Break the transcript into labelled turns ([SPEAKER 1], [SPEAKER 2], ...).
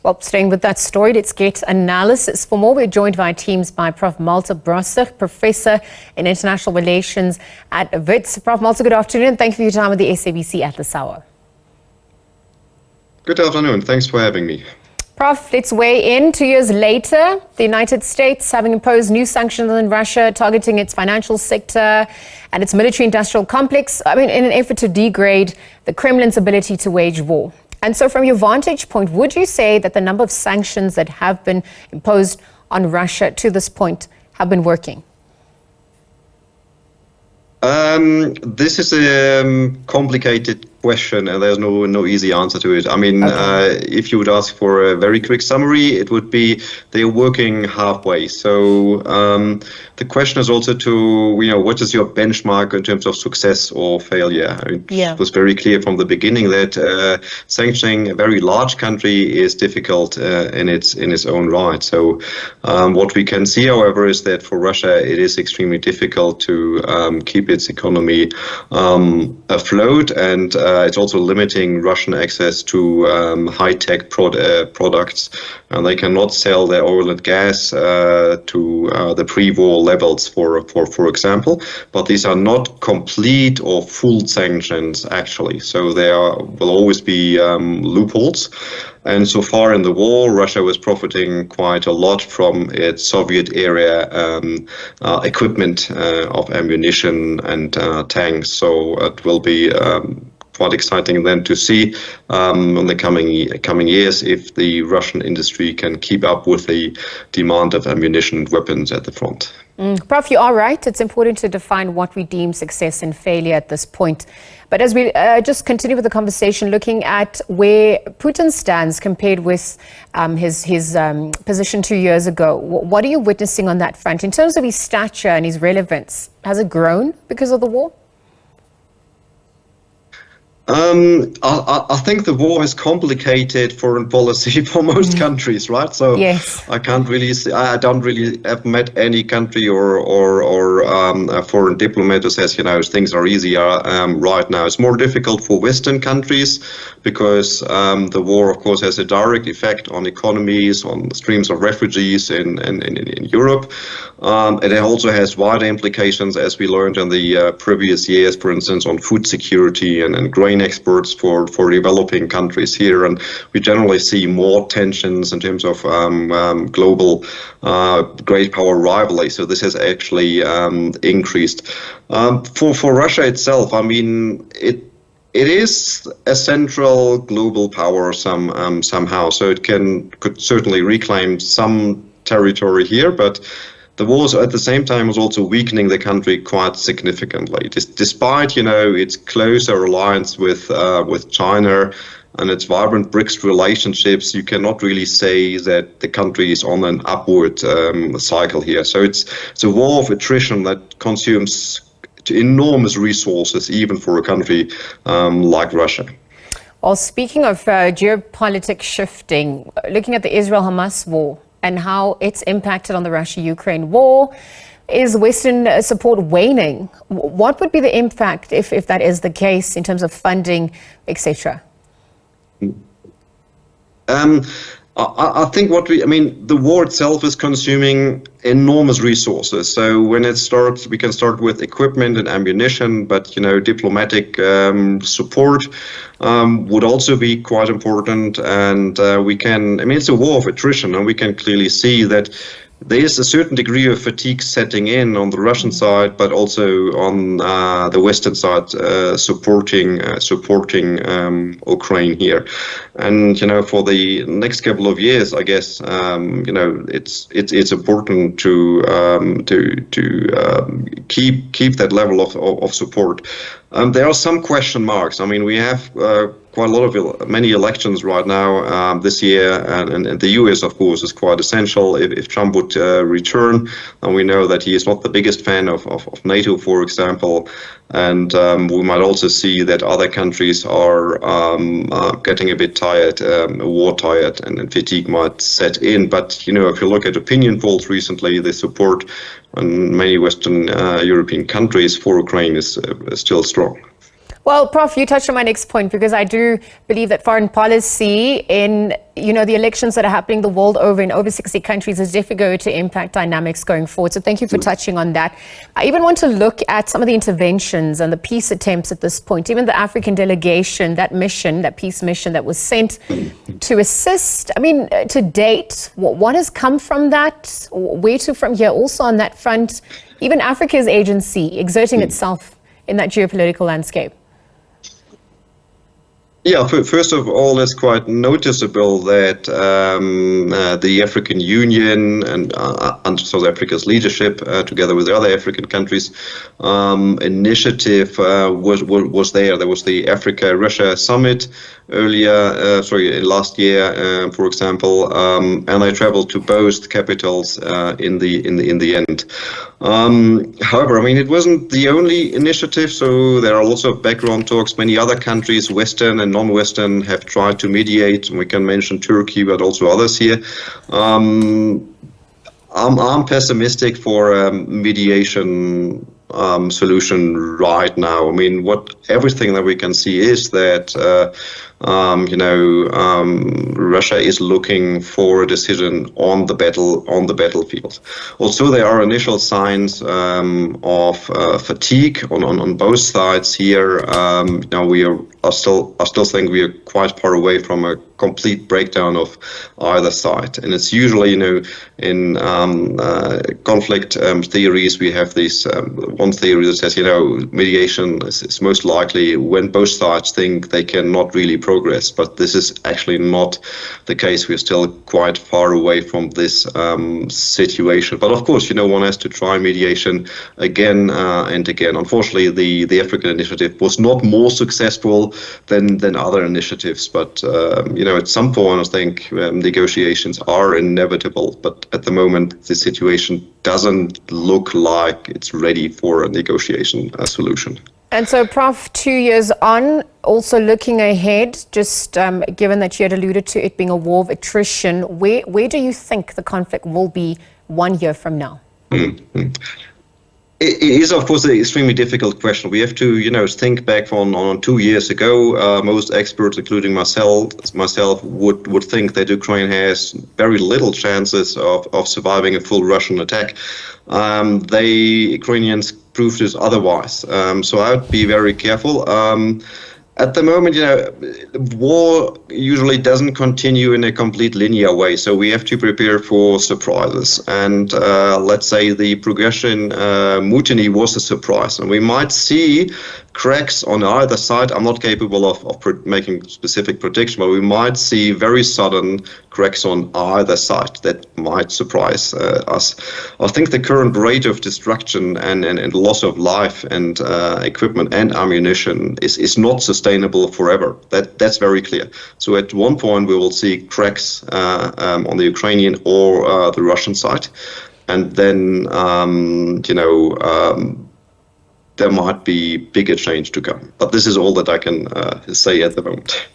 [SPEAKER 1] Well, staying with that story, let's get analysis. For more, we're joined by teams by Prof. Malte Brosig, Professor in International Relations at WITS. Prof. Malte, good afternoon. Thank you for your time with the SABC at this hour.
[SPEAKER 2] Good afternoon. Thanks for having me.
[SPEAKER 1] Prof, let's weigh in. 2 years later, the United States having imposed new sanctions on Russia, targeting its financial sector and its military-industrial complex, in an effort to degrade the Kremlin's ability to wage war. And so from your vantage point, would you say that the number of sanctions that have been imposed on Russia to this point have been working?
[SPEAKER 2] This is a complicated question, and there's no easy answer to it. If you would ask for a very quick summary, it would be they're working halfway. So the question is also what is your benchmark in terms of success or failure? It was very clear from the beginning that sanctioning a very large country is difficult in its own right. So what we can see, however, is that for Russia it is extremely difficult to keep its economy afloat, and it's also limiting Russian access to high-tech products. And they cannot sell their oil and gas to the pre-war levels, for example. But these are not complete or full sanctions, actually. So there will always be loopholes. And so far in the war, Russia was profiting quite a lot from its Soviet-era equipment of ammunition and tanks. So it will be quite exciting then to see in the coming years if the Russian industry can keep up with the demand of ammunition and weapons at the front.
[SPEAKER 1] Prof, you are right. It's important to define what we deem success and failure at this point. But as we just continue with the conversation, looking at where Putin stands compared with his position 2 years ago, what are you witnessing on that front? In terms of his stature and his relevance, has it grown because of the war?
[SPEAKER 2] I think the war has complicated foreign policy for most countries, right? So
[SPEAKER 1] yes.
[SPEAKER 2] I don't really have met any country or a foreign diplomat who says, things are easier right now. It's more difficult for Western countries because the war, of course, has a direct effect on economies, on the streams of refugees in Europe. It also has wider implications, as we learned in the previous years, for instance, on food security and grain exports for developing countries here. And we generally see more tensions in terms of global great power rivalry. So this has actually increased. For Russia itself, it is a central global power somehow. So it could certainly reclaim some territory here, but the war at the same time was also weakening the country quite significantly. Despite its closer alliance with China and its vibrant BRICS relationships, you cannot really say that the country is on an upward cycle here. So it's a war of attrition that consumes enormous resources, even for a country like Russia.
[SPEAKER 1] Well, speaking of geopolitics shifting, looking at the Israel-Hamas war and how it's impacted on the Russia-Ukraine war, is Western support waning? What would be the impact if that is the case in terms of funding, etc.?
[SPEAKER 2] I think the war itself is consuming enormous resources. So when it starts, we can start with equipment and ammunition, but diplomatic support would also be quite important. And it's a war of attrition, and we can clearly see that there is a certain degree of fatigue setting in on the Russian side, but also on the Western side, supporting Ukraine here. And for the next couple of years, I guess it's important to keep that level of support. There are some question marks. We have quite many elections right now this year, and the US, of course, is quite essential if Trump would return. And we know that he is not the biggest fan of NATO, for example. And we might also see that other countries are getting a bit tired, war tired, and fatigue might set in. But if you look at opinion polls recently, the support in many Western European countries for Ukraine is still strong.
[SPEAKER 1] Well, Prof, you touched on my next point, because I do believe that foreign policy in, the elections that are happening the world over in over 60 countries is definitely going to impact dynamics going forward. So thank you for touching on that. I even want to look at some of the interventions and the peace attempts at this point. Even the African delegation, that mission, that peace mission that was sent to assist. I mean, to date, what has come from that? Where to from here? Also on that front, even Africa's agency exerting itself in that geopolitical landscape.
[SPEAKER 2] Yeah, first of all, it's quite noticeable that the African Union and under South Africa's leadership, together with the other African countries, initiative was there. There was the Africa-Russia summit last year, for example, and I traveled to both capitals in the end. However, I mean, it wasn't the only initiative, so there are lots of background talks. Many other countries, Western and non-Western, have tried to mediate. We can mention Turkey, but also others here. I'm pessimistic for a mediation solution right now. I mean, everything that we can see is that Russia is looking for a decision on the battlefield. Also, there are initial signs of fatigue on both sides here. I still think we are quite far away from a complete breakdown of either side. And it's usually, in conflict theories, we have this one theory that says, mediation is most likely when both sides think they cannot really progress. But this is actually not the case. We're still quite far away from this situation. But of course, one has to try mediation again and again. Unfortunately, the African initiative was not more successful than other initiatives. But, at some point, I think negotiations are inevitable. But at the moment, the situation doesn't look like it's ready for a negotiation solution.
[SPEAKER 1] And so, Prof, 2 years on, also looking ahead, just given that you had alluded to it being a war of attrition, where do you think the conflict will be 1 year from now?
[SPEAKER 2] Mm-hmm. It is, of course, an extremely difficult question. We have to, think back on 2 years ago. Most experts, including myself, would think that Ukraine has very little chances of surviving a full Russian attack. Ukrainians proved this otherwise. So I would be very careful. At the moment, war usually doesn't continue in a complete linear way, so we have to prepare for surprises. And let's say the progression mutiny was a surprise, and we might see cracks on either side. I'm not capable of making specific prediction, but we might see very sudden cracks on either side that might surprise us. I think the current rate of destruction and loss of life and equipment and ammunition is not sustainable forever. That's very clear. So at one point we will see cracks on the Ukrainian or the Russian side, and then there might be bigger change to come. But this is all that I can say at the moment.